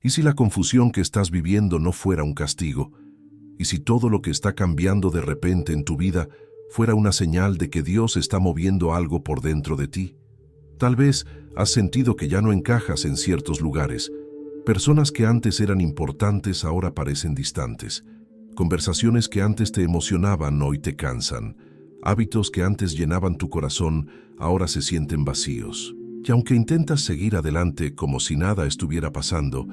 ¿Y si la confusión que estás viviendo no fuera un castigo? ¿Y si todo lo que está cambiando de repente en tu vida fuera una señal de que Dios está moviendo algo por dentro de ti? Tal vez has sentido que ya no encajas en ciertos lugares. Personas que antes eran importantes ahora parecen distantes. Conversaciones que antes te emocionaban hoy te cansan. Hábitos que antes llenaban tu corazón ahora se sienten vacíos. Y aunque intentas seguir adelante como si nada estuviera pasando,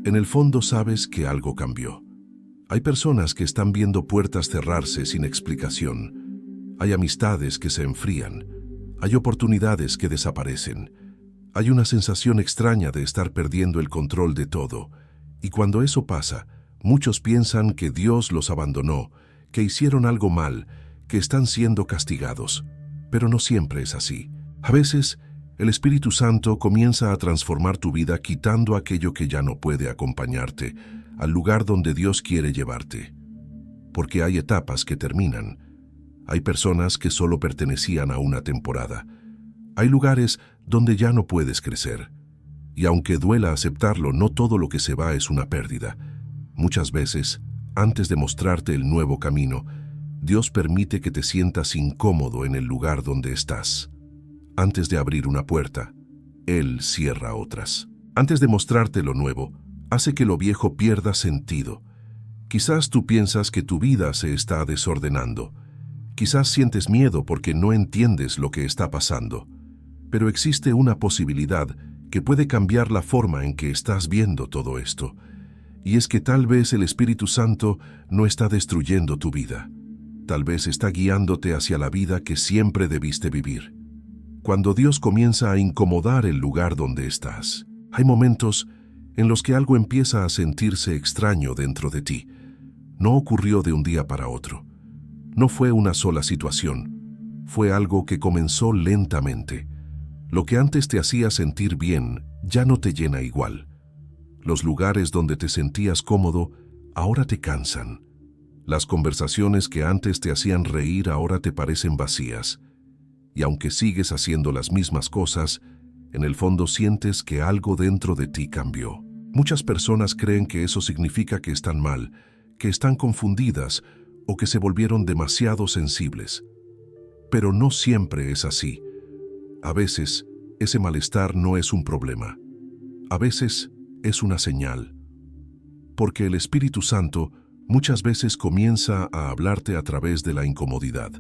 en el fondo sabes que algo cambió. Hay personas que están viendo puertas cerrarse sin explicación. Hay amistades que se enfrían. Hay oportunidades que desaparecen. Hay una sensación extraña de estar perdiendo el control de todo. Y cuando eso pasa, muchos piensan que Dios los abandonó, que hicieron algo mal, que están siendo castigados. Pero no siempre es así. A veces, el Espíritu Santo comienza a transformar tu vida quitando aquello que ya no puede acompañarte al lugar donde Dios quiere llevarte. Porque hay etapas que terminan. Hay personas que solo pertenecían a una temporada. Hay lugares donde ya no puedes crecer. Y aunque duela aceptarlo, no todo lo que se va es una pérdida. Muchas veces, antes de mostrarte el nuevo camino, Dios permite que te sientas incómodo en el lugar donde estás. Antes de abrir una puerta, Él cierra otras. Antes de mostrarte lo nuevo, hace que lo viejo pierda sentido. Quizás tú piensas que tu vida se está desordenando. Quizás sientes miedo porque no entiendes lo que está pasando. Pero existe una posibilidad que puede cambiar la forma en que estás viendo todo esto. Y es que tal vez el Espíritu Santo no está destruyendo tu vida. Tal vez está guiándote hacia la vida que siempre debiste vivir. Cuando Dios comienza a incomodar el lugar donde estás, hay momentos en los que algo empieza a sentirse extraño dentro de ti. No ocurrió de un día para otro. No fue una sola situación. Fue algo que comenzó lentamente. Lo que antes te hacía sentir bien ya no te llena igual. Los lugares donde te sentías cómodo ahora te cansan. Las conversaciones que antes te hacían reír ahora te parecen vacías. Y aunque sigues haciendo las mismas cosas, en el fondo sientes que algo dentro de ti cambió. Muchas personas creen que eso significa que están mal, que están confundidas o que se volvieron demasiado sensibles. Pero no siempre es así. A veces, ese malestar no es un problema. A veces, es una señal. Porque el Espíritu Santo muchas veces comienza a hablarte a través de la incomodidad.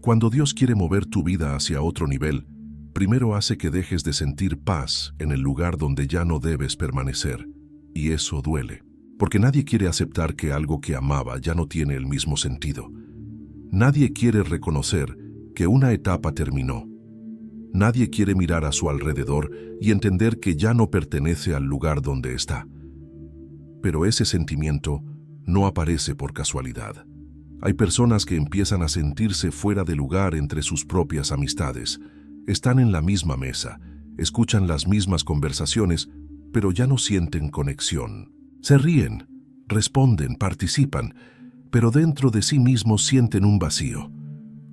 Cuando Dios quiere mover tu vida hacia otro nivel, primero hace que dejes de sentir paz en el lugar donde ya no debes permanecer. Y eso duele, porque nadie quiere aceptar que algo que amaba ya no tiene el mismo sentido. Nadie quiere reconocer que una etapa terminó. Nadie quiere mirar a su alrededor y entender que ya no pertenece al lugar donde está. Pero ese sentimiento no aparece por casualidad. Hay personas que empiezan a sentirse fuera de lugar entre sus propias amistades. Están en la misma mesa, escuchan las mismas conversaciones, pero ya no sienten conexión. Se ríen, responden, participan, pero dentro de sí mismos sienten un vacío,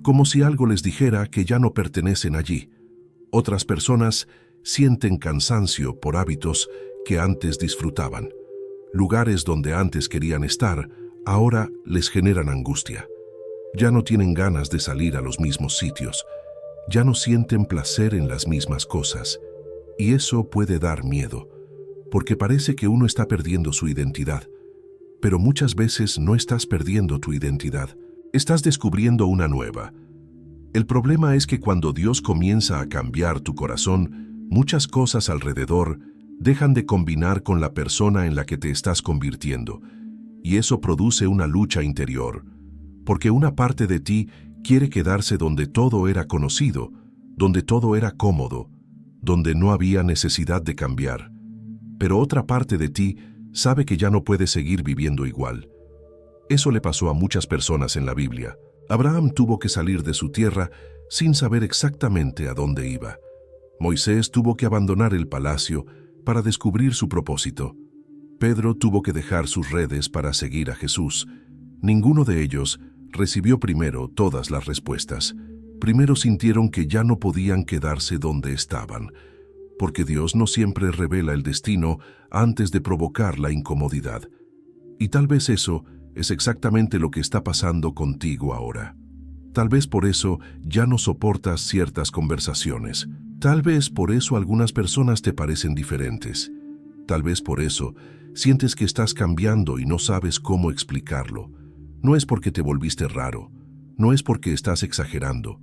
como si algo les dijera que ya no pertenecen allí. Otras personas sienten cansancio por hábitos que antes disfrutaban. Lugares donde antes querían estar, ahora les generan angustia. Ya no tienen ganas de salir a los mismos sitios. Ya no sienten placer en las mismas cosas. Y eso puede dar miedo, porque parece que uno está perdiendo su identidad. Pero muchas veces no estás perdiendo tu identidad. Estás descubriendo una nueva. El problema es que cuando Dios comienza a cambiar tu corazón, muchas cosas alrededor dejan de combinar con la persona en la que te estás convirtiendo. Y eso produce una lucha interior, porque una parte de ti quiere quedarse donde todo era conocido, donde todo era cómodo, donde no había necesidad de cambiar. Pero otra parte de ti sabe que ya no puede seguir viviendo igual. Eso le pasó a muchas personas en la Biblia. Abraham tuvo que salir de su tierra sin saber exactamente a dónde iba. Moisés tuvo que abandonar el palacio para descubrir su propósito. Pedro tuvo que dejar sus redes para seguir a Jesús. Ninguno de ellos recibió primero todas las respuestas. Primero sintieron que ya no podían quedarse donde estaban. porque Dios no siempre revela el destino antes de provocar la incomodidad. Y tal vez eso es exactamente lo que está pasando contigo ahora. Tal vez por eso ya no soportas ciertas conversaciones. Tal vez por eso algunas personas te parecen diferentes. Tal vez por eso sientes que estás cambiando y no sabes cómo explicarlo. No es porque te volviste raro, no es porque estás exagerando,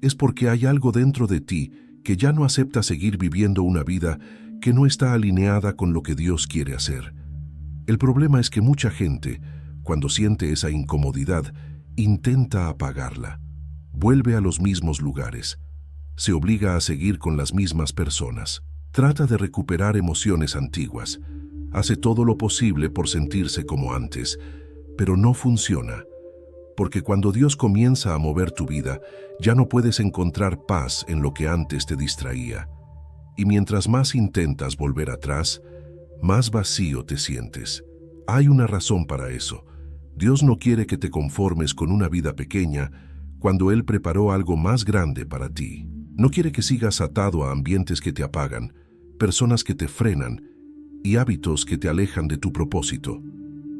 es porque hay algo dentro de ti que ya no acepta seguir viviendo una vida que no está alineada con lo que Dios quiere hacer. El problema es que mucha gente, cuando siente esa incomodidad, intenta apagarla. Vuelve a los mismos lugares. Se obliga a seguir con las mismas personas. Trata de recuperar emociones antiguas. Hace todo lo posible por sentirse como antes, pero no funciona. Porque cuando Dios comienza a mover tu vida, ya no puedes encontrar paz en lo que antes te distraía. Y mientras más intentas volver atrás, más vacío te sientes. Hay una razón para eso. Dios no quiere que te conformes con una vida pequeña cuando Él preparó algo más grande para ti. No quiere que sigas atado a ambientes que te apagan, personas que te frenan y hábitos que te alejan de tu propósito.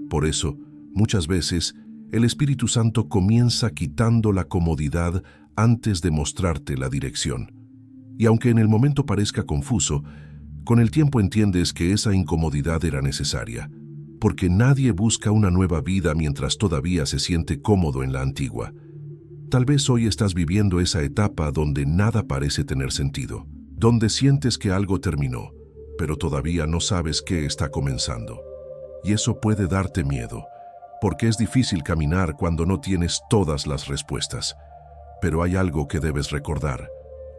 Por eso, muchas veces, el Espíritu Santo comienza quitando la comodidad antes de mostrarte la dirección. Y aunque en el momento parezca confuso, con el tiempo entiendes que esa incomodidad era necesaria, porque nadie busca una nueva vida mientras todavía se siente cómodo en la antigua. Tal vez hoy estás viviendo esa etapa donde nada parece tener sentido, donde sientes que algo terminó, pero todavía no sabes qué está comenzando. Y eso puede darte miedo, porque es difícil caminar cuando no tienes todas las respuestas. Pero hay algo que debes recordar.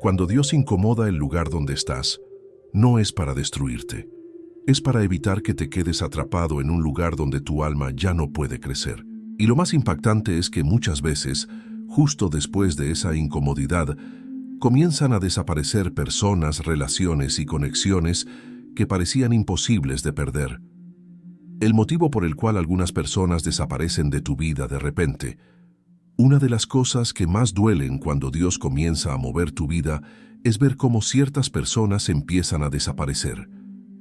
Cuando Dios incomoda el lugar donde estás, no es para destruirte. Es para evitar que te quedes atrapado en un lugar donde tu alma ya no puede crecer. Y lo más impactante es que muchas veces, justo después de esa incomodidad, comienzan a desaparecer personas, relaciones y conexiones que parecían imposibles de perder. El motivo por el cual algunas personas desaparecen de tu vida de repente, una de las cosas que más duelen cuando Dios comienza a mover tu vida es ver cómo ciertas personas empiezan a desaparecer.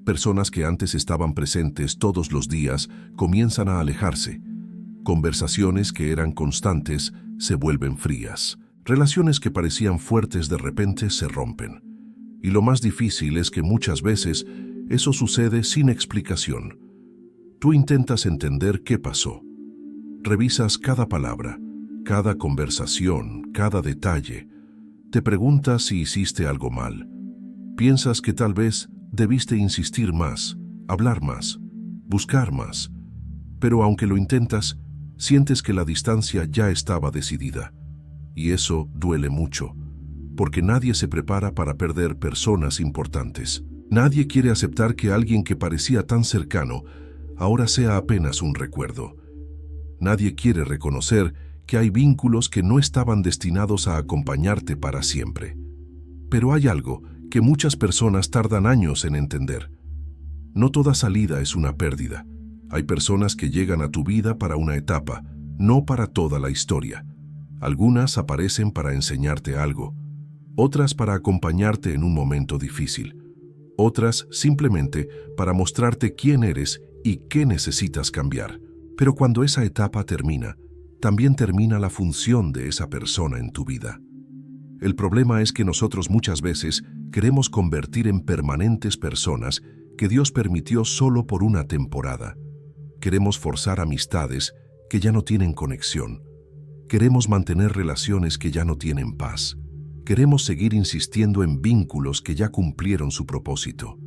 Personas que antes estaban presentes todos los días comienzan a alejarse. Conversaciones que eran constantes se vuelven frías. Relaciones que parecían fuertes de repente se rompen. Y lo más difícil es que muchas veces eso sucede sin explicación. Tú intentas entender qué pasó. Revisas cada palabra, cada conversación, cada detalle. Te preguntas si hiciste algo mal. Piensas que tal vez debiste insistir más, hablar más, buscar más. Pero aunque lo intentas, sientes que la distancia ya estaba decidida. Y eso duele mucho, porque nadie se prepara para perder personas importantes. Nadie quiere aceptar que alguien que parecía tan cercano ahora sea apenas un recuerdo. Nadie quiere reconocer que hay vínculos que no estaban destinados a acompañarte para siempre. Pero hay algo que muchas personas tardan años en entender. No toda salida es una pérdida. Hay personas que llegan a tu vida para una etapa, no para toda la historia. Algunas aparecen para enseñarte algo, otras para acompañarte en un momento difícil, otras simplemente para mostrarte quién eres y qué necesitas cambiar. Pero cuando esa etapa termina, también termina la función de esa persona en tu vida. El problema es que nosotros muchas veces queremos convertir en permanentes personas que Dios permitió solo por una temporada. Queremos forzar amistades que ya no tienen conexión. Queremos mantener relaciones que ya no tienen paz. Queremos seguir insistiendo en vínculos que ya cumplieron su propósito.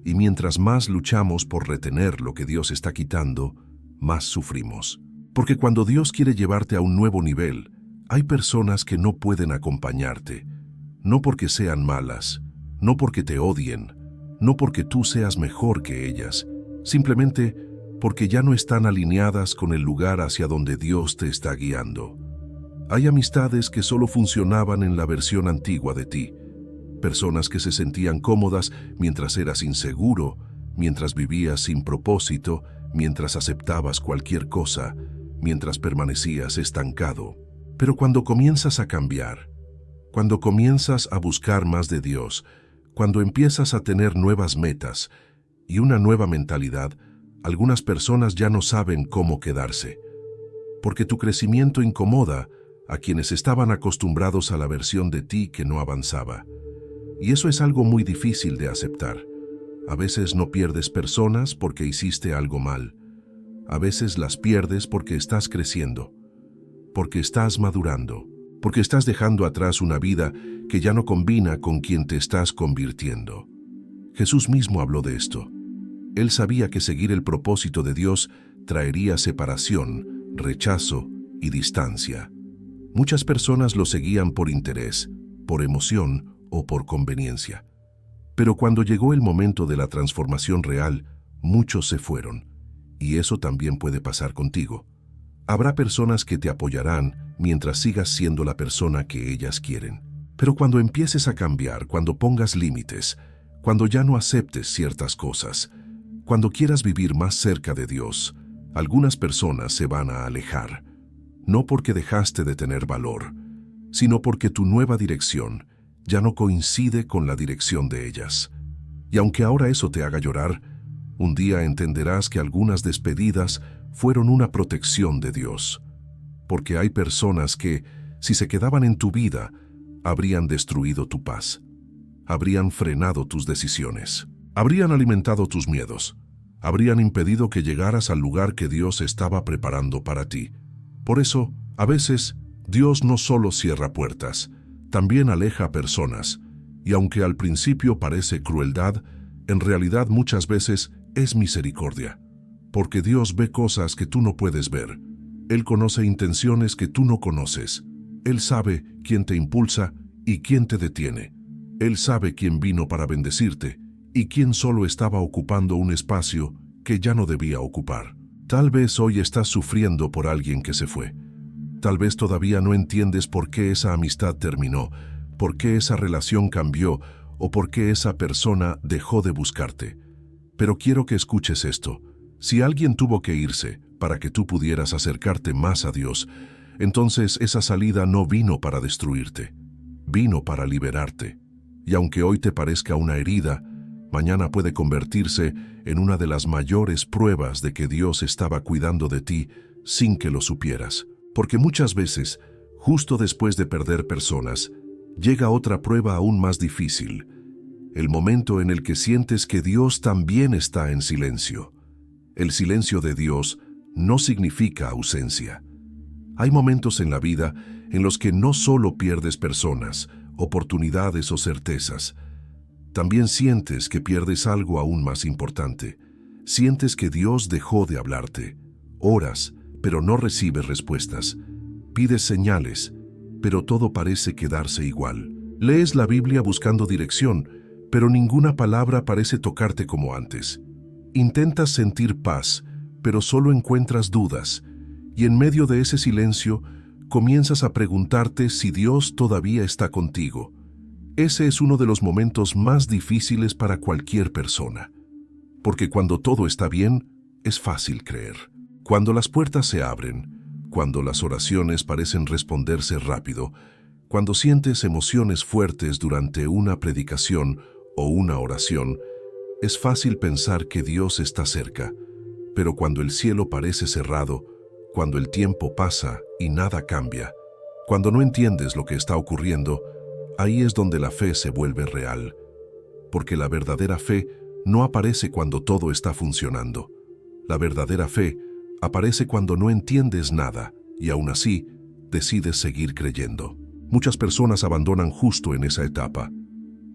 Y mientras más luchamos por retener lo que Dios está quitando, más sufrimos. Porque cuando Dios quiere llevarte a un nuevo nivel, hay personas que no pueden acompañarte. No porque sean malas, no porque te odien, no porque tú seas mejor que ellas, simplemente porque ya no están alineadas con el lugar hacia donde Dios te está guiando. Hay amistades que solo funcionaban en la versión antigua de ti. Personas que se sentían cómodas mientras eras inseguro, mientras vivías sin propósito, mientras aceptabas cualquier cosa, mientras permanecías estancado. Pero cuando comienzas a cambiar, cuando comienzas a buscar más de Dios, Cuando empiezas a tener nuevas metas y una nueva mentalidad, algunas personas ya no saben cómo quedarse, porque tu crecimiento incomoda a quienes estaban acostumbrados a la versión de ti que no avanzaba. Y eso es algo muy difícil de aceptar. A veces no pierdes personas porque hiciste algo mal. A veces las pierdes porque estás creciendo, porque estás madurando, porque estás dejando atrás una vida que ya no combina con quien te estás convirtiendo. Jesús mismo habló de esto. Él sabía que seguir el propósito de Dios traería separación, rechazo y distancia. Muchas personas lo seguían por interés, por emoción o por conveniencia. Pero cuando llegó el momento de la transformación real, muchos se fueron. Y eso también puede pasar contigo. Habrá personas que te apoyarán mientras sigas siendo la persona que ellas quieren. Pero cuando empieces a cambiar, cuando pongas límites, cuando ya no aceptes ciertas cosas, cuando quieras vivir más cerca de Dios, algunas personas se van a alejar. No porque dejaste de tener valor, sino porque tu nueva dirección ya no coincide con la dirección de ellas. Y aunque ahora eso te haga llorar, un día entenderás que algunas despedidas fueron una protección de Dios. Porque hay personas que, si se quedaban en tu vida, habrían destruido tu paz, habrían frenado tus decisiones, habrían alimentado tus miedos, habrían impedido que llegaras al lugar que Dios estaba preparando para ti. Por eso, a veces, Dios no solo cierra puertas, también aleja a personas, y aunque al principio parece crueldad, en realidad muchas veces es misericordia, porque Dios ve cosas que tú no puedes ver. Él conoce intenciones que tú no conoces. Él sabe quién te impulsa y quién te detiene. Él sabe quién vino para bendecirte y quién solo estaba ocupando un espacio que ya no debía ocupar. Tal vez hoy estás sufriendo por alguien que se fue. Tal vez todavía no entiendes por qué esa amistad terminó, por qué esa relación cambió o por qué esa persona dejó de buscarte. Pero quiero que escuches esto. Si alguien tuvo que irse para que tú pudieras acercarte más a Dios, entonces esa salida no vino para destruirte, vino para liberarte. Y aunque hoy te parezca una herida, mañana puede convertirse en una de las mayores pruebas de que Dios estaba cuidando de ti sin que lo supieras. Porque muchas veces, justo después de perder personas, llega otra prueba aún más difícil, el momento en el que sientes que Dios también está en silencio. El silencio de Dios no significa ausencia. Hay momentos en la vida en los que no solo pierdes personas, oportunidades o certezas. También sientes que pierdes algo aún más importante. Sientes que Dios dejó de hablarte. Oras, pero no recibes respuestas. Pides señales, pero todo parece quedarse igual. Lees la Biblia buscando dirección, pero ninguna palabra parece tocarte como antes. Intentas sentir paz, pero solo encuentras dudas, y en medio de ese silencio comienzas a preguntarte si Dios todavía está contigo. Ese es uno de los momentos más difíciles para cualquier persona, porque cuando todo está bien, es fácil creer. Cuando las puertas se abren, cuando las oraciones parecen responderse rápido, cuando sientes emociones fuertes durante una predicación o una oración, es fácil pensar que Dios está cerca. Pero cuando el cielo parece cerrado, cuando el tiempo pasa y nada cambia, cuando no entiendes lo que está ocurriendo, ahí es donde la fe se vuelve real. Porque la verdadera fe no aparece cuando todo está funcionando. La verdadera fe aparece cuando no entiendes nada y aún así decides seguir creyendo. Muchas personas abandonan justo en esa etapa.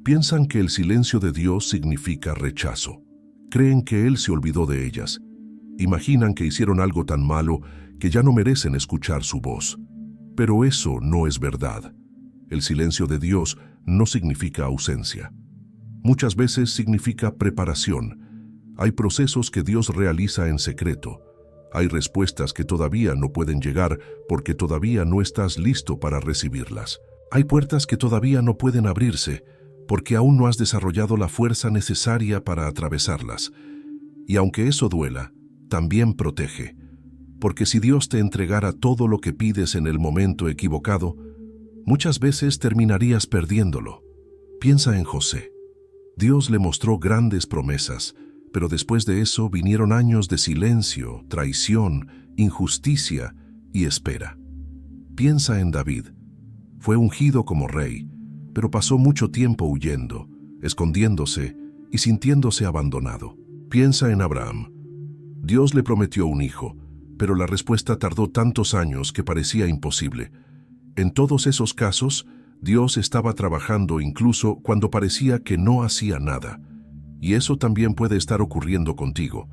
Piensan que el silencio de Dios significa rechazo. Creen que Él se olvidó de ellas. Imaginan que hicieron algo tan malo que ya no merecen escuchar su voz. Pero eso no es verdad. El silencio de Dios no significa ausencia. Muchas veces significa preparación. Hay procesos que Dios realiza en secreto. Hay respuestas que todavía no pueden llegar porque todavía no estás listo para recibirlas. Hay puertas que todavía no pueden abrirse porque aún no has desarrollado la fuerza necesaria para atravesarlas. Y aunque eso duela, también protege. Porque si Dios te entregara todo lo que pides en el momento equivocado, muchas veces terminarías perdiéndolo. Piensa en José. Dios le mostró grandes promesas, pero después de eso vinieron años de silencio, traición, injusticia y espera. Piensa en David. Fue ungido como rey, pero pasó mucho tiempo huyendo, escondiéndose y sintiéndose abandonado. Piensa en Abraham. Dios le prometió un hijo, pero la respuesta tardó tantos años que parecía imposible. En todos esos casos, Dios estaba trabajando incluso cuando parecía que no hacía nada. Y eso también puede estar ocurriendo contigo.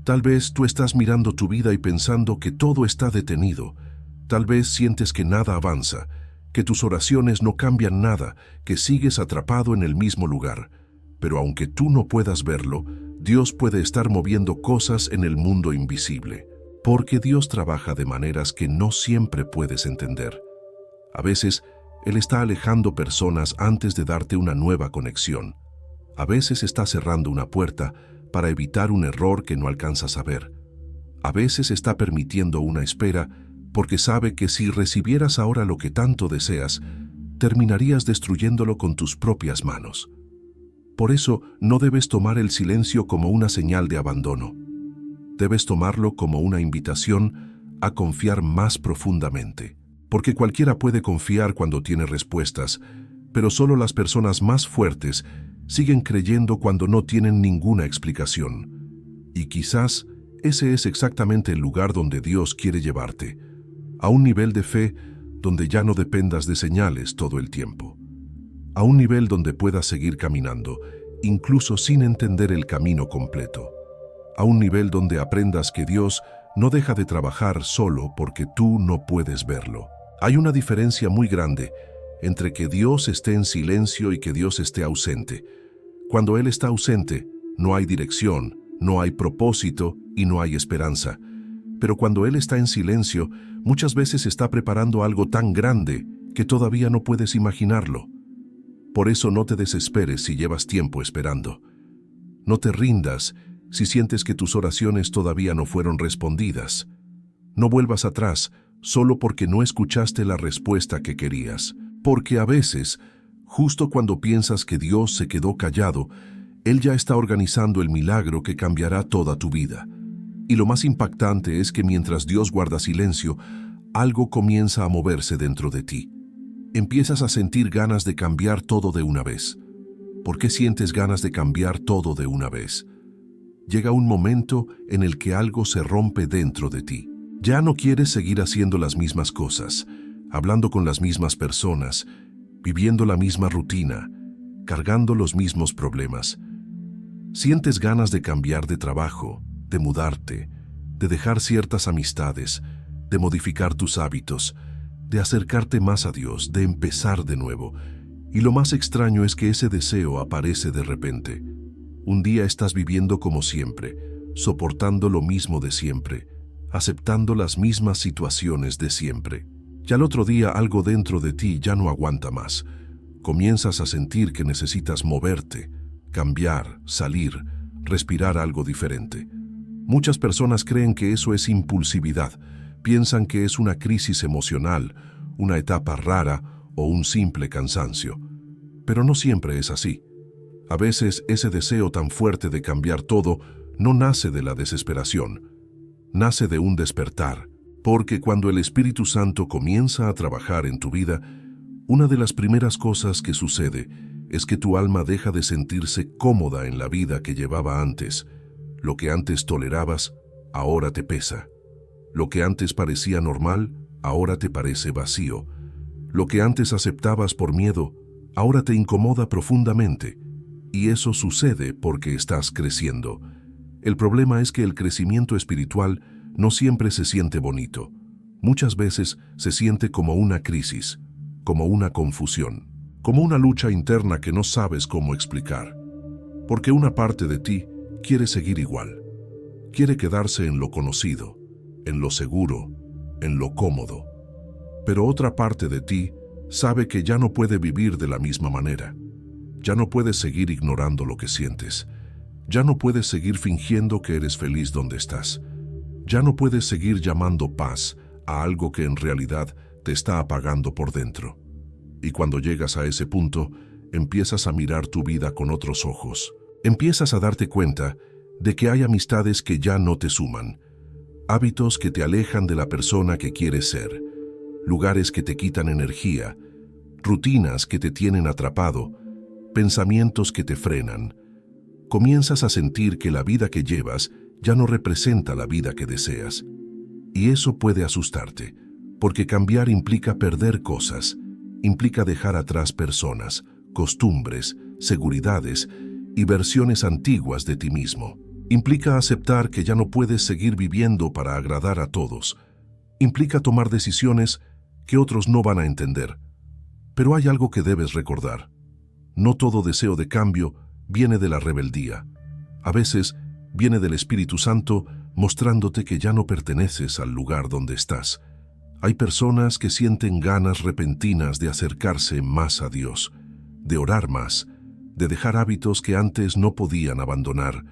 Tal vez tú estás mirando tu vida y pensando que todo está detenido. Tal vez sientes que nada avanza, que tus oraciones no cambian nada, que sigues atrapado en el mismo lugar. Pero aunque tú no puedas verlo, Dios puede estar moviendo cosas en el mundo invisible. Porque Dios trabaja de maneras que no siempre puedes entender. A veces, Él está alejando personas antes de darte una nueva conexión. A veces está cerrando una puerta para evitar un error que no alcanzas a ver. A veces está permitiendo una espera porque sabe que si recibieras ahora lo que tanto deseas, terminarías destruyéndolo con tus propias manos. Por eso no debes tomar el silencio como una señal de abandono. Debes tomarlo como una invitación a confiar más profundamente. Porque cualquiera puede confiar cuando tiene respuestas, pero solo las personas más fuertes siguen creyendo cuando no tienen ninguna explicación. Y quizás ese es exactamente el lugar donde Dios quiere llevarte, a un nivel de fe donde ya no dependas de señales todo el tiempo, a un nivel donde puedas seguir caminando, incluso sin entender el camino completo, a un nivel donde aprendas que Dios no deja de trabajar solo porque tú no puedes verlo. Hay una diferencia muy grande entre que Dios esté en silencio y que Dios esté ausente. Cuando Él está ausente, no hay dirección, no hay propósito y no hay esperanza. Pero cuando Él está en silencio, muchas veces está preparando algo tan grande que todavía no puedes imaginarlo. Por eso no te desesperes si llevas tiempo esperando. No te rindas si sientes que tus oraciones todavía no fueron respondidas. No vuelvas atrás solo porque no escuchaste la respuesta que querías. Porque a veces, justo cuando piensas que Dios se quedó callado, Él ya está organizando el milagro que cambiará toda tu vida. Y lo más impactante es que mientras Dios guarda silencio, algo comienza a moverse dentro de ti. Empiezas a sentir ganas de cambiar todo de una vez. ¿Por qué sientes ganas de cambiar todo de una vez? Llega un momento en el que algo se rompe dentro de ti. Ya no quieres seguir haciendo las mismas cosas, hablando con las mismas personas, viviendo la misma rutina, cargando los mismos problemas. Sientes ganas de cambiar de trabajo, de mudarte, de dejar ciertas amistades, de modificar tus hábitos, de acercarte más a Dios, de empezar de nuevo. Y lo más extraño es que ese deseo aparece de repente. Un día estás viviendo como siempre, soportando lo mismo de siempre, aceptando las mismas situaciones de siempre. Y al otro día algo dentro de ti ya no aguanta más. Comienzas a sentir que necesitas moverte, cambiar, salir, respirar algo diferente. Muchas personas creen que eso es impulsividad, piensan que es una crisis emocional, una etapa rara o un simple cansancio. Pero no siempre es así. A veces ese deseo tan fuerte de cambiar todo no nace de la desesperación, nace de un despertar, porque cuando el Espíritu Santo comienza a trabajar en tu vida, una de las primeras cosas que sucede es que tu alma deja de sentirse cómoda en la vida que llevaba antes. Lo que antes tolerabas, ahora te pesa. Lo que antes parecía normal, ahora te parece vacío. Lo que antes aceptabas por miedo, ahora te incomoda profundamente. Y eso sucede porque estás creciendo. El problema es que el crecimiento espiritual no siempre se siente bonito. Muchas veces se siente como una crisis, como una confusión, como una lucha interna que no sabes cómo explicar. Porque una parte de ti quiere seguir igual. Quiere quedarse en lo conocido, en lo seguro, en lo cómodo. Pero otra parte de ti sabe que ya no puede vivir de la misma manera. Ya no puedes seguir ignorando lo que sientes. Ya no puedes seguir fingiendo que eres feliz donde estás. Ya no puedes seguir llamando paz a algo que en realidad te está apagando por dentro. Y cuando llegas a ese punto, empiezas a mirar tu vida con otros ojos. Empiezas a darte cuenta de que hay amistades que ya no te suman, hábitos que te alejan de la persona que quieres ser, lugares que te quitan energía, rutinas que te tienen atrapado, pensamientos que te frenan. Comienzas a sentir que la vida que llevas ya no representa la vida que deseas. Y eso puede asustarte, porque cambiar implica perder cosas, implica dejar atrás personas, costumbres, seguridades y versiones antiguas de ti mismo. Implica aceptar que ya no puedes seguir viviendo para agradar a todos. Implica tomar decisiones que otros no van a entender. Pero hay algo que debes recordar. No todo deseo de cambio viene de la rebeldía. A veces viene del Espíritu Santo mostrándote que ya no perteneces al lugar donde estás. Hay personas que sienten ganas repentinas de acercarse más a Dios, de orar más, de dejar hábitos que antes no podían abandonar,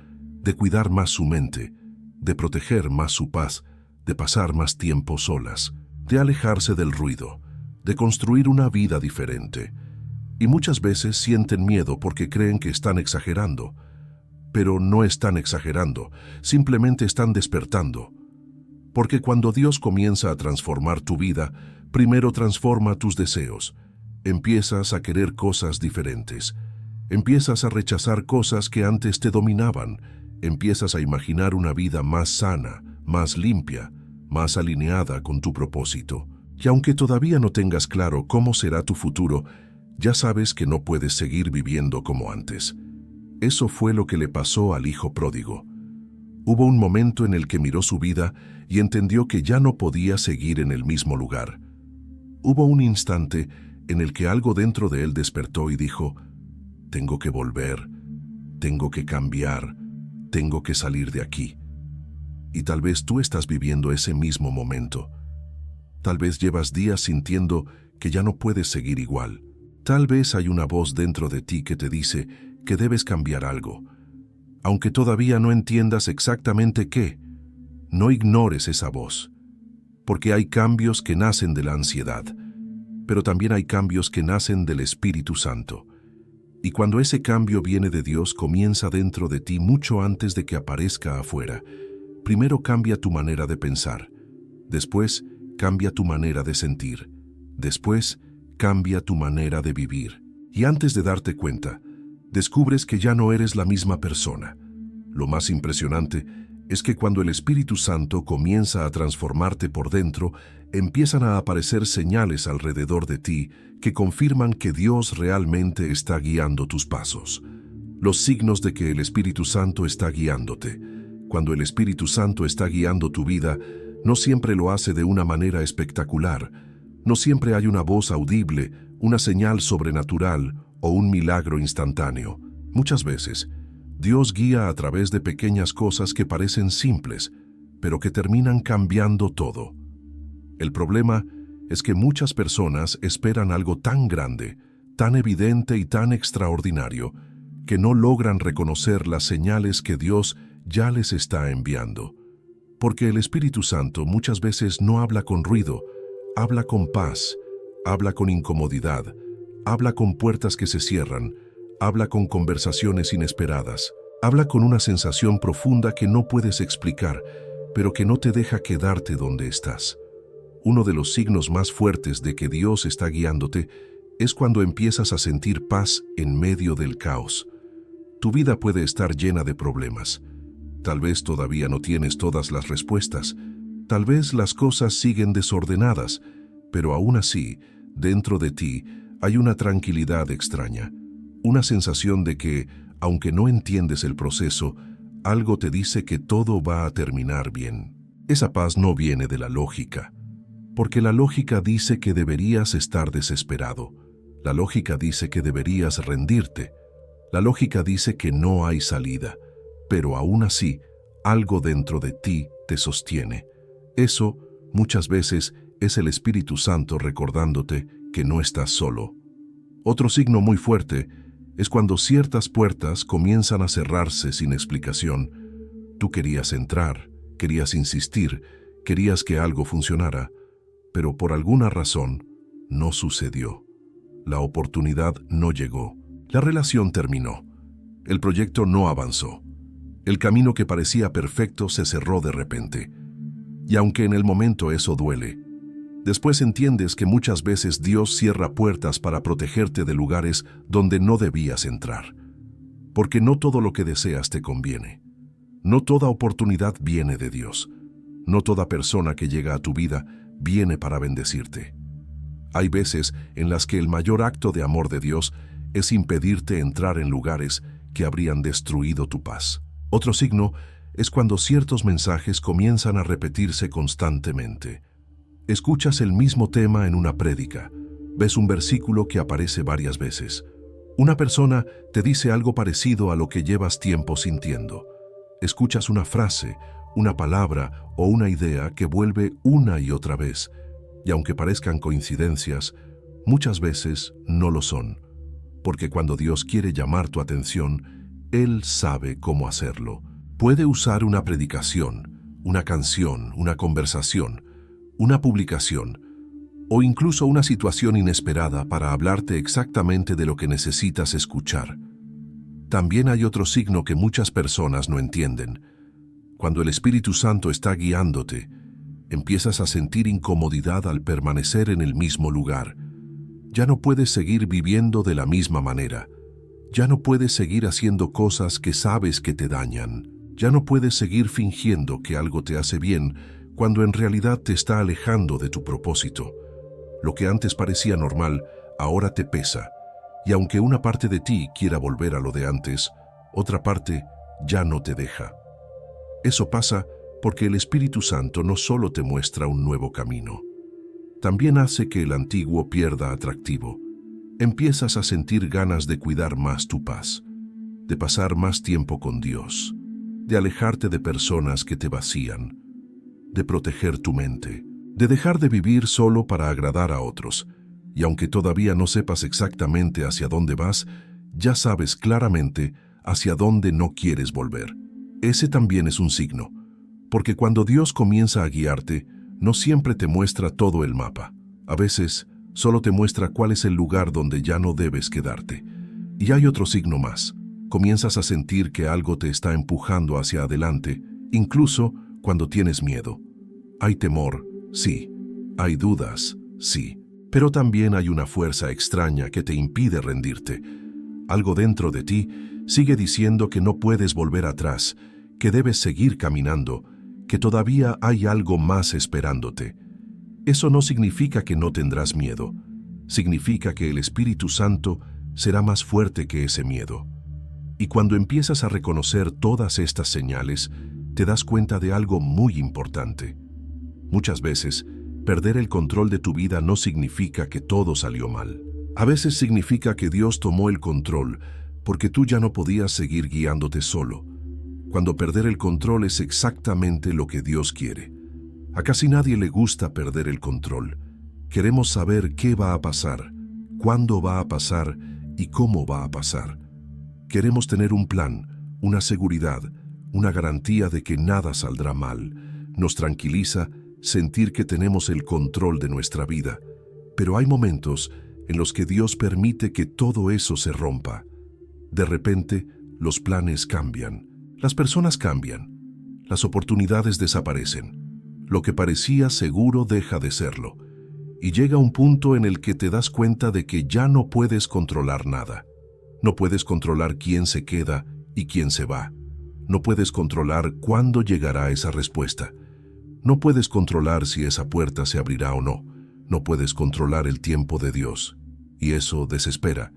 de cuidar más su mente, de proteger más su paz, de pasar más tiempo solas, de alejarse del ruido, de construir una vida diferente. Y muchas veces sienten miedo porque creen que están exagerando. Pero no están exagerando, simplemente están despertando. Porque cuando Dios comienza a transformar tu vida, primero transforma tus deseos. Empiezas a querer cosas diferentes. Empiezas a rechazar cosas que antes te dominaban. Empiezas a imaginar una vida más sana, más limpia, más alineada con tu propósito. Y aunque todavía no tengas claro cómo será tu futuro, ya sabes que no puedes seguir viviendo como antes. Eso fue lo que le pasó al hijo pródigo. Hubo un momento en el que miró su vida y entendió que ya no podía seguir en el mismo lugar. Hubo un instante en el que algo dentro de él despertó y dijo: tengo que volver, tengo que cambiar, tengo que salir de aquí. Y tal vez tú estás viviendo ese mismo momento. Tal vez llevas días sintiendo que ya no puedes seguir igual. Tal vez hay una voz dentro de ti que te dice que debes cambiar algo. Aunque todavía no entiendas exactamente qué, no ignores esa voz. Porque hay cambios que nacen de la ansiedad, pero también hay cambios que nacen del Espíritu Santo. Y cuando ese cambio viene de Dios, comienza dentro de ti mucho antes de que aparezca afuera. Primero cambia tu manera de pensar. Después cambia tu manera de sentir. Después cambia tu manera de vivir. Y antes de darte cuenta, descubres que ya no eres la misma persona. Lo más impresionante es que cuando el Espíritu Santo comienza a transformarte por dentro, empiezan a aparecer señales alrededor de ti que confirman que Dios realmente está guiando tus pasos. Los signos de que el Espíritu Santo está guiándote. Cuando el Espíritu Santo está guiando tu vida, no siempre lo hace de una manera espectacular. No siempre hay una voz audible, una señal sobrenatural o un milagro instantáneo. Muchas veces, Dios guía a través de pequeñas cosas que parecen simples, pero que terminan cambiando todo. El problema es que muchas personas esperan algo tan grande, tan evidente y tan extraordinario, que no logran reconocer las señales que Dios ya les está enviando. Porque el Espíritu Santo muchas veces no habla con ruido, habla con paz, habla con incomodidad, habla con puertas que se cierran, habla con conversaciones inesperadas, habla con una sensación profunda que no puedes explicar, pero que no te deja quedarte donde estás. Uno de los signos más fuertes de que Dios está guiándote es cuando empiezas a sentir paz en medio del caos. Tu vida puede estar llena de problemas. Tal vez todavía no tienes todas las respuestas. Tal vez las cosas siguen desordenadas, pero aún así, dentro de ti, hay una tranquilidad extraña. Una sensación de que, aunque no entiendes el proceso, algo te dice que todo va a terminar bien. Esa paz no viene de la lógica, porque la lógica dice que deberías estar desesperado. La lógica dice que deberías rendirte. La lógica dice que no hay salida, pero aún así, algo dentro de ti te sostiene. Eso, muchas veces, es el Espíritu Santo recordándote que no estás solo. Otro signo muy fuerte es cuando ciertas puertas comienzan a cerrarse sin explicación. Tú querías entrar, querías insistir, querías que algo funcionara, pero por alguna razón no sucedió. La oportunidad no llegó. La relación terminó. El proyecto no avanzó. El camino que parecía perfecto se cerró de repente. Y aunque en el momento eso duele, después entiendes que muchas veces Dios cierra puertas para protegerte de lugares donde no debías entrar. Porque no todo lo que deseas te conviene. No toda oportunidad viene de Dios. No toda persona que llega a tu vida viene para bendecirte. Hay veces en las que el mayor acto de amor de Dios es impedirte entrar en lugares que habrían destruido tu paz. Otro signo es cuando ciertos mensajes comienzan a repetirse constantemente. Escuchas el mismo tema en una prédica, ves un versículo que aparece varias veces. Una persona te dice algo parecido a lo que llevas tiempo sintiendo. Escuchas una frase, una palabra o una idea que vuelve una y otra vez, y aunque parezcan coincidencias, muchas veces no lo son, porque cuando Dios quiere llamar tu atención, Él sabe cómo hacerlo. Puede usar una predicación, una canción, una conversación, una publicación, o incluso una situación inesperada para hablarte exactamente de lo que necesitas escuchar. También hay otro signo que muchas personas no entienden. Cuando el Espíritu Santo está guiándote, empiezas a sentir incomodidad al permanecer en el mismo lugar. Ya no puedes seguir viviendo de la misma manera. Ya no puedes seguir haciendo cosas que sabes que te dañan. Ya no puedes seguir fingiendo que algo te hace bien cuando en realidad te está alejando de tu propósito. Lo que antes parecía normal, ahora te pesa. Y aunque una parte de ti quiera volver a lo de antes, otra parte ya no te deja. Eso pasa porque el Espíritu Santo no solo te muestra un nuevo camino, también hace que el antiguo pierda atractivo. Empiezas a sentir ganas de cuidar más tu paz, de pasar más tiempo con Dios, de alejarte de personas que te vacían, de proteger tu mente, de dejar de vivir solo para agradar a otros. Y aunque todavía no sepas exactamente hacia dónde vas, ya sabes claramente hacia dónde no quieres volver. Ese también es un signo, porque cuando Dios comienza a guiarte, no siempre te muestra todo el mapa. A veces, solo te muestra cuál es el lugar donde ya no debes quedarte. Y hay otro signo más. Comienzas a sentir que algo te está empujando hacia adelante, incluso cuando tienes miedo. Hay temor, sí. Hay dudas, sí. Pero también hay una fuerza extraña que te impide rendirte. Algo dentro de ti sigue diciendo que no puedes volver atrás, que debes seguir caminando, que todavía hay algo más esperándote. Eso no significa que no tendrás miedo. Significa que el Espíritu Santo será más fuerte que ese miedo. Y cuando empiezas a reconocer todas estas señales, te das cuenta de algo muy importante. Muchas veces, perder el control de tu vida no significa que todo salió mal. A veces significa que Dios tomó el control porque tú ya no podías seguir guiándote solo. Cuando perder el control es exactamente lo que Dios quiere. A casi nadie le gusta perder el control. Queremos saber qué va a pasar, cuándo va a pasar y cómo va a pasar. Queremos tener un plan, una seguridad, una garantía de que nada saldrá mal. Nos tranquiliza sentir que tenemos el control de nuestra vida, pero hay momentos en los que Dios permite que todo eso se rompa. De repente, los planes cambian, las personas cambian, las oportunidades desaparecen, lo que parecía seguro deja de serlo, y llega un punto en el que te das cuenta de que ya no puedes controlar nada. No puedes controlar quién se queda y quién se va. No puedes controlar cuándo llegará esa respuesta. No puedes controlar si esa puerta se abrirá o no. No puedes controlar el tiempo de Dios. Y eso desespera,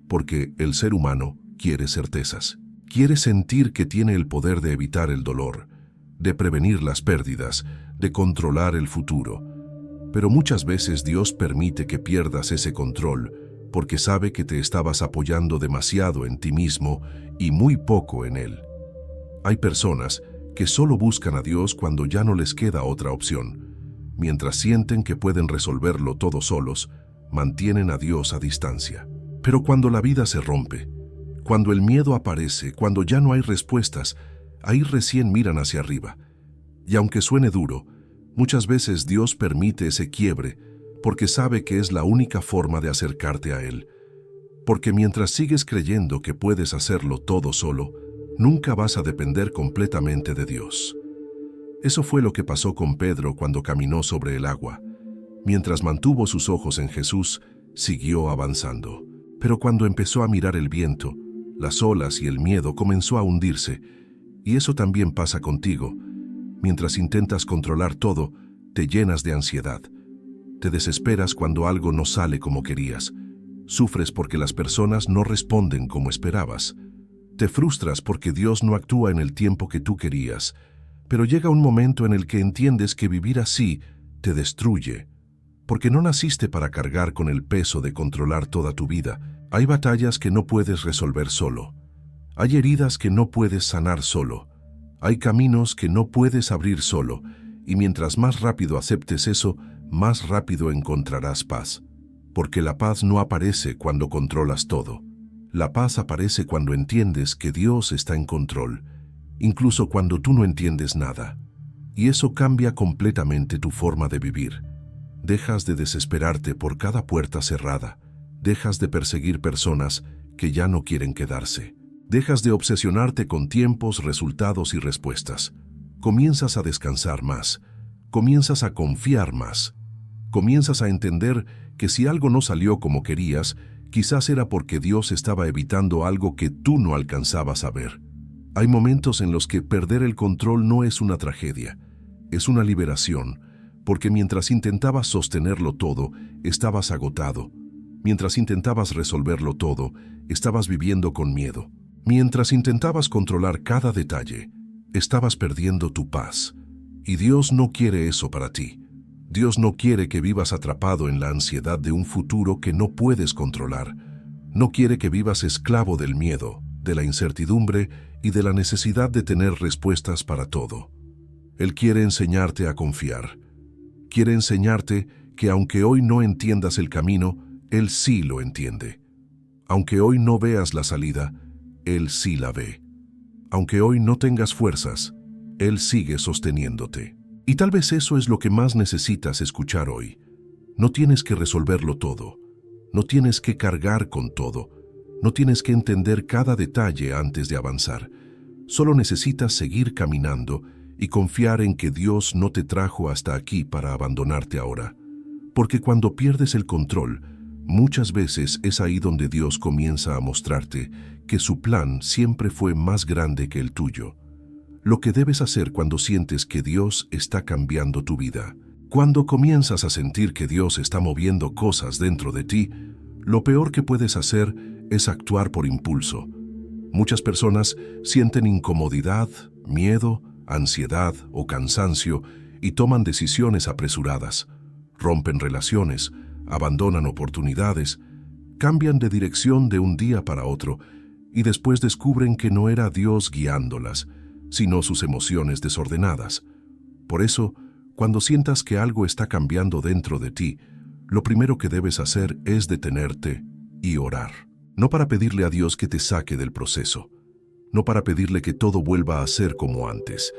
porque el ser humano quiere certezas. Quiere sentir que tiene el poder de evitar el dolor, de prevenir las pérdidas, de controlar el futuro. Pero muchas veces Dios permite que pierdas ese control, porque sabe que te estabas apoyando demasiado en ti mismo y muy poco en Él. Hay personas que solo buscan a Dios cuando ya no les queda otra opción. Mientras sienten que pueden resolverlo todo solos, mantienen a Dios a distancia. Pero cuando la vida se rompe, cuando el miedo aparece, cuando ya no hay respuestas, ahí recién miran hacia arriba. Y aunque suene duro, muchas veces Dios permite ese quiebre porque sabe que es la única forma de acercarte a Él. Porque mientras sigues creyendo que puedes hacerlo todo solo, nunca vas a depender completamente de Dios. Eso fue lo que pasó con Pedro cuando caminó sobre el agua. Mientras mantuvo sus ojos en Jesús, siguió avanzando. Pero cuando empezó a mirar el viento, las olas y el miedo comenzó a hundirse. Y eso también pasa contigo. Mientras intentas controlar todo, te llenas de ansiedad. Te desesperas cuando algo no sale como querías. Sufres porque las personas no responden como esperabas. Te frustras porque Dios no actúa en el tiempo que tú querías. Pero llega un momento en el que entiendes que vivir así te destruye. Porque no naciste para cargar con el peso de controlar toda tu vida. Hay batallas que no puedes resolver solo. Hay heridas que no puedes sanar solo. Hay caminos que no puedes abrir solo. Y mientras más rápido aceptes eso, más rápido encontrarás paz. Porque la paz no aparece cuando controlas todo. La paz aparece cuando entiendes que Dios está en control, incluso cuando tú no entiendes nada. Y eso cambia completamente tu forma de vivir. Dejas de desesperarte por cada puerta cerrada. Dejas de perseguir personas que ya no quieren quedarse. Dejas de obsesionarte con tiempos, resultados y respuestas. Comienzas a descansar más. Comienzas a confiar más. Comienzas a entender que si algo no salió como querías, quizás era porque Dios estaba evitando algo que tú no alcanzabas a ver. Hay momentos en los que perder el control no es una tragedia, es una liberación, porque mientras intentabas sostenerlo todo, estabas agotado. Mientras intentabas resolverlo todo, estabas viviendo con miedo. Mientras intentabas controlar cada detalle, estabas perdiendo tu paz. Y Dios no quiere eso para ti. Dios no quiere que vivas atrapado en la ansiedad de un futuro que no puedes controlar. No quiere que vivas esclavo del miedo, de la incertidumbre y de la necesidad de tener respuestas para todo. Él quiere enseñarte a confiar. Quiere enseñarte que aunque hoy no entiendas el camino, Él sí lo entiende. Aunque hoy no veas la salida, Él sí la ve. Aunque hoy no tengas fuerzas, Él sigue sosteniéndote. Y tal vez eso es lo que más necesitas escuchar hoy. No tienes que resolverlo todo. No tienes que cargar con todo. No tienes que entender cada detalle antes de avanzar. Solo necesitas seguir caminando y confiar en que Dios no te trajo hasta aquí para abandonarte ahora. Porque cuando pierdes el control, muchas veces es ahí donde Dios comienza a mostrarte que su plan siempre fue más grande que el tuyo. Lo que debes hacer cuando sientes que Dios está cambiando tu vida. Cuando comienzas a sentir que Dios está moviendo cosas dentro de ti, lo peor que puedes hacer es actuar por impulso. Muchas personas sienten incomodidad, miedo, ansiedad o cansancio y toman decisiones apresuradas. Rompen relaciones, abandonan oportunidades, cambian de dirección de un día para otro y después descubren que no era Dios guiándolas, sino sus emociones desordenadas. Por eso, cuando sientas que algo está cambiando dentro de ti, lo primero que debes hacer es detenerte y orar. No para pedirle a Dios que te saque del proceso, no para pedirle que todo vuelva a ser como antes.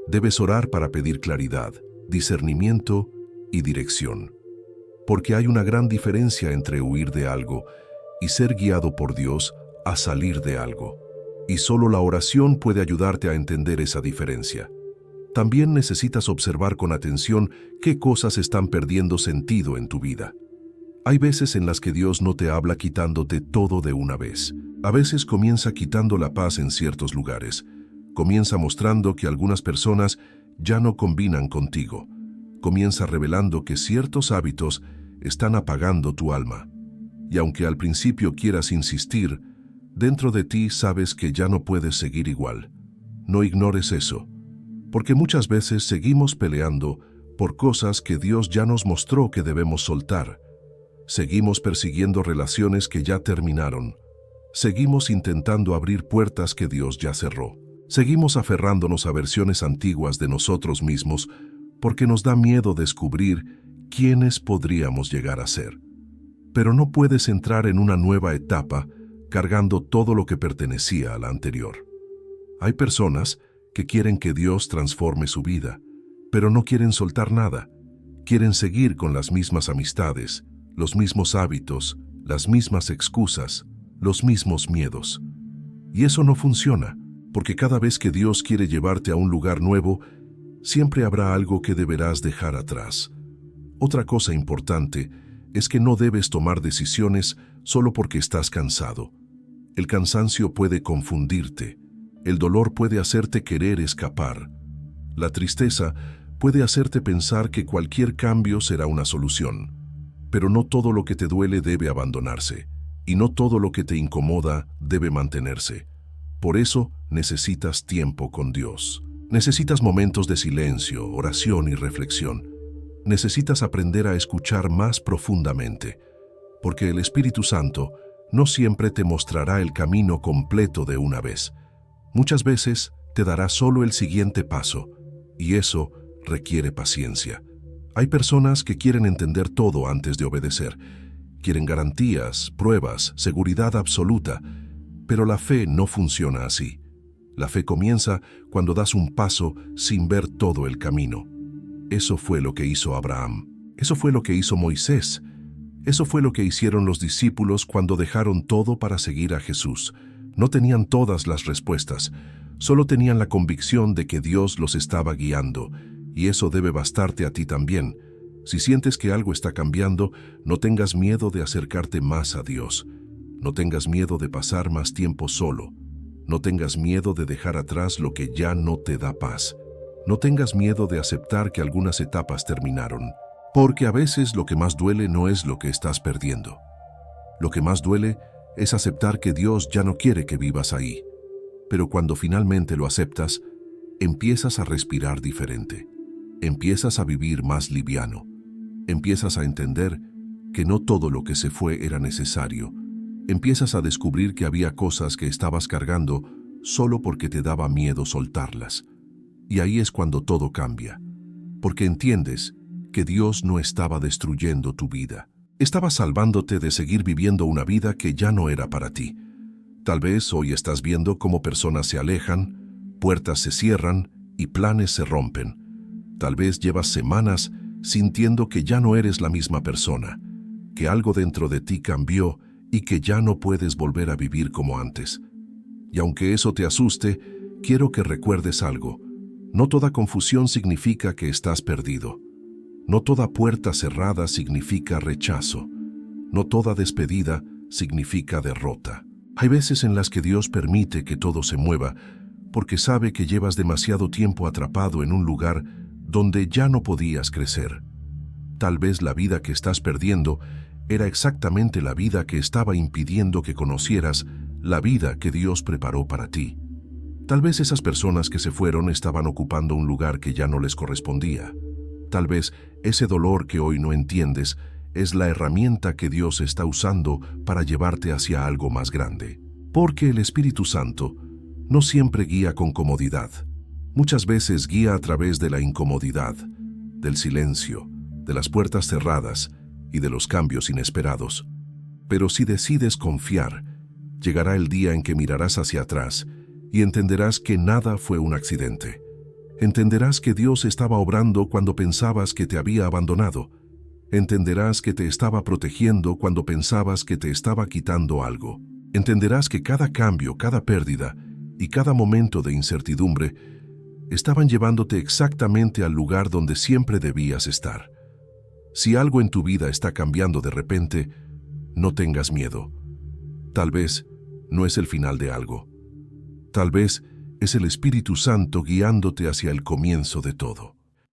Debes orar para pedir claridad, discernimiento y dirección. Porque hay una gran diferencia entre huir de algo y ser guiado por Dios a salir de algo. Y solo la oración puede ayudarte a entender esa diferencia. También necesitas observar con atención qué cosas están perdiendo sentido en tu vida. Hay veces en las que Dios no te habla quitándote todo de una vez. A veces comienza quitando la paz en ciertos lugares. Comienza mostrando que algunas personas ya no combinan contigo. Comienza revelando que ciertos hábitos están apagando tu alma. Y aunque al principio quieras insistir, dentro de ti sabes que ya no puedes seguir igual. No ignores eso, porque muchas veces seguimos peleando por cosas que Dios ya nos mostró que debemos soltar. Seguimos persiguiendo relaciones que ya terminaron. Seguimos intentando abrir puertas que Dios ya cerró. Seguimos aferrándonos a versiones antiguas de nosotros mismos porque nos da miedo descubrir quiénes podríamos llegar a ser. Pero no puedes entrar en una nueva etapa cargando todo lo que pertenecía a la anterior. Hay personas que quieren que Dios transforme su vida, pero no quieren soltar nada. Quieren seguir con las mismas amistades, los mismos hábitos, las mismas excusas, los mismos miedos. Y eso no funciona, porque cada vez que Dios quiere llevarte a un lugar nuevo, siempre habrá algo que deberás dejar atrás. Otra cosa importante es que no debes tomar decisiones solo porque estás cansado. El cansancio puede confundirte. El dolor puede hacerte querer escapar. La tristeza puede hacerte pensar que cualquier cambio será una solución. Pero no todo lo que te duele debe abandonarse, y no todo lo que te incomoda debe mantenerse. Por eso necesitas tiempo con Dios. Necesitas momentos de silencio, oración y reflexión. Necesitas aprender a escuchar más profundamente, porque el Espíritu Santo no siempre te mostrará el camino completo de una vez. Muchas veces te dará solo el siguiente paso, y eso requiere paciencia. Hay personas que quieren entender todo antes de obedecer. Quieren garantías, pruebas, seguridad absoluta, pero la fe no funciona así. La fe comienza cuando das un paso sin ver todo el camino. Eso fue lo que hizo Abraham. Eso fue lo que hizo Moisés. Eso fue lo que hicieron los discípulos cuando dejaron todo para seguir a Jesús. No tenían todas las respuestas, solo tenían la convicción de que Dios los estaba guiando, y eso debe bastarte a ti también. Si sientes que algo está cambiando, no tengas miedo de acercarte más a Dios. No tengas miedo de pasar más tiempo solo. No tengas miedo de dejar atrás lo que ya no te da paz. No tengas miedo de aceptar que algunas etapas terminaron, porque a veces lo que más duele no es lo que estás perdiendo. Lo que más duele es aceptar que Dios ya no quiere que vivas ahí. Pero cuando finalmente lo aceptas, empiezas a respirar diferente. Empiezas a vivir más liviano. Empiezas a entender que no todo lo que se fue era necesario. Empiezas a descubrir que había cosas que estabas cargando solo porque te daba miedo soltarlas. Y ahí es cuando todo cambia, porque entiendes que Dios no estaba destruyendo tu vida. Estaba salvándote de seguir viviendo una vida que ya no era para ti. Tal vez hoy estás viendo cómo personas se alejan, puertas se cierran y planes se rompen. Tal vez llevas semanas sintiendo que ya no eres la misma persona, que algo dentro de ti cambió y que ya no puedes volver a vivir como antes. Y aunque eso te asuste, quiero que recuerdes algo. No toda confusión significa que estás perdido. No toda puerta cerrada significa rechazo. No toda despedida significa derrota. Hay veces en las que Dios permite que todo se mueva porque sabe que llevas demasiado tiempo atrapado en un lugar donde ya no podías crecer. Tal vez la vida que estás perdiendo era exactamente la vida que estaba impidiendo que conocieras la vida que Dios preparó para ti. Tal vez esas personas que se fueron estaban ocupando un lugar que ya no les correspondía. Tal vez ese dolor que hoy no entiendes es la herramienta que Dios está usando para llevarte hacia algo más grande. Porque el Espíritu Santo no siempre guía con comodidad. Muchas veces guía a través de la incomodidad, del silencio, de las puertas cerradas y de los cambios inesperados. Pero si decides confiar, llegará el día en que mirarás hacia atrás y entenderás que nada fue un accidente. Entenderás que Dios estaba obrando cuando pensabas que te había abandonado. Entenderás que te estaba protegiendo cuando pensabas que te estaba quitando algo. Entenderás que cada cambio, cada pérdida y cada momento de incertidumbre estaban llevándote exactamente al lugar donde siempre debías estar. Si algo en tu vida está cambiando de repente, no tengas miedo. Tal vez no es el final de algo. Tal vez es el Espíritu Santo guiándote hacia el comienzo de todo.